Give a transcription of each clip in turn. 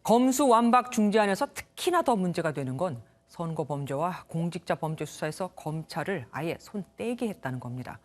검수완박 중재안에서 특히나 더 문제가 되는 건 선거 범죄와 공직자 범죄 수사에서 검찰을 아예 손 떼게 했다는 겁니다.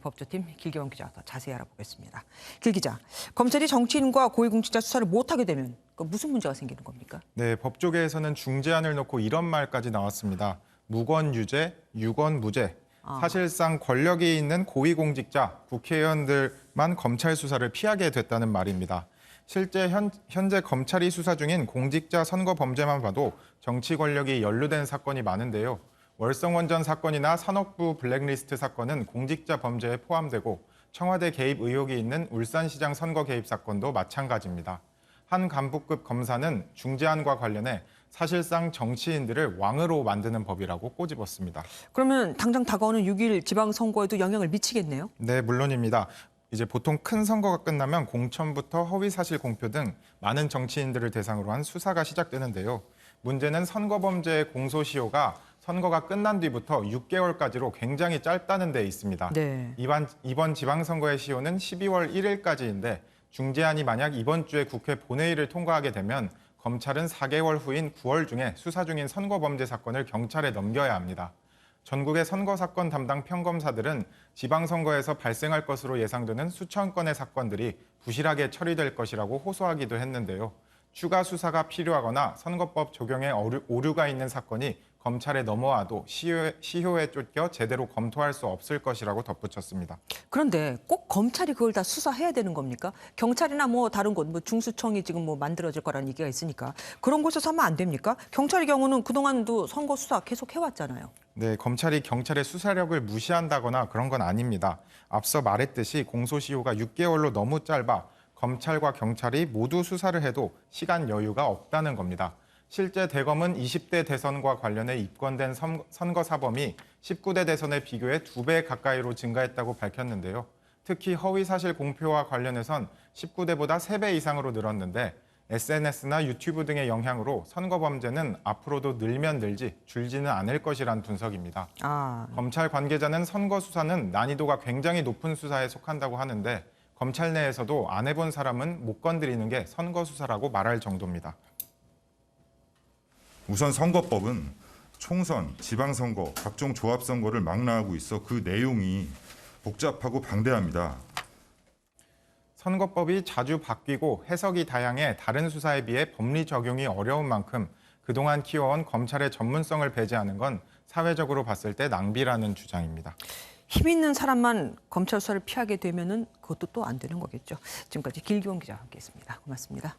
법조팀 길기원 기자 더 자세히 알아보겠습니다. 길 기자, 검찰이 정치인과 고위공직자 수사를 못하게 되면 무슨 문제가 생기는 겁니까? 네, 법조계에서는 중재안을 놓고 이런 말까지 나왔습니다. 무건유죄, 유건무죄. 사실상 권력이 있는 고위공직자, 국회의원들만 검찰 수사를 피하게 됐다는 말입니다. 실제 현재 검찰이 수사 중인 공직자 선거 범죄만 봐도 정치 권력이 연루된 사건이 많은데요. 월성원전 사건이나 산업부 블랙리스트 사건은 공직자 범죄에 포함되고 청와대 개입 의혹이 있는 울산시장 선거 개입 사건도 마찬가지입니다. 한 간부급 검사는 중재안과 관련해 사실상 정치인들을 왕으로 만드는 법이라고 꼬집었습니다. 그러면 당장 다가오는 6일 지방선거에도 영향을 미치겠네요? 네, 물론입니다. 이제 보통 큰 선거가 끝나면 공천부터 허위사실 공표 등 많은 정치인들을 대상으로 한 수사가 시작되는데요. 문제는 선거범죄의 공소시효가 선거가 끝난 뒤부터 6개월까지로 굉장히 짧다는 데 있습니다. 네. 이번 지방선거의 시효는 12월 1일까지인데 중재안이 만약 이번 주에 국회 본회의를 통과하게 되면 검찰은 4개월 후인 9월 중에 수사 중인 선거범죄 사건을 경찰에 넘겨야 합니다. 전국의 선거사건 담당 평검사들은 지방선거에서 발생할 것으로 예상되는 수천 건의 사건들이 부실하게 처리될 것이라고 호소하기도 했는데요. 추가 수사가 필요하거나 선거법 적용에 오류가 있는 사건이 검찰에 넘어와도 시효에 쫓겨 제대로 검토할 수 없을 것이라고 덧붙였습니다. 그런데 꼭 검찰이 그걸 다 수사해야 되는 겁니까? 경찰이나 다른 곳, 중수청이 지금 만들어질 거라는 얘기가 있으니까 그런 곳에서 하면 안 됩니까? 경찰의 경우는 그동안도 선거 수사 계속 해왔잖아요. 네, 검찰이 경찰의 수사력을 무시한다거나 그런 건 아닙니다. 앞서 말했듯이 공소시효가 6개월로 너무 짧아 검찰과 경찰이 모두 수사를 해도 시간 여유가 없다는 겁니다. 실제 대검은 20대 대선과 관련해 입건된 선거 사범이 19대 대선에 비교해 2배 가까이로 증가했다고 밝혔는데요. 특히 허위사실 공표와 관련해선 19대보다 3배 이상으로 늘었는데 SNS나 유튜브 등의 영향으로 선거 범죄는 앞으로도 늘면 늘지 줄지는 않을 것이란 분석입니다. 검찰 관계자는 선거 수사는 난이도가 굉장히 높은 수사에 속한다고 하는데 검찰 내에서도 안 해본 사람은 못 건드리는 게 선거 수사라고 말할 정도입니다. 우선 선거법은 총선, 지방선거, 각종 조합선거를 망라하고 있어 그 내용이 복잡하고 방대합니다. 선거법이 자주 바뀌고 해석이 다양해 다른 수사에 비해 법리 적용이 어려운 만큼 그동안 키워온 검찰의 전문성을 배제하는 건 사회적으로 봤을 때 낭비라는 주장입니다. 힘 있는 사람만 검찰 수사를 피하게 되면은 그것도 또 안 되는 거겠죠. 지금까지 길기원 기자와 함께했습니다. 고맙습니다.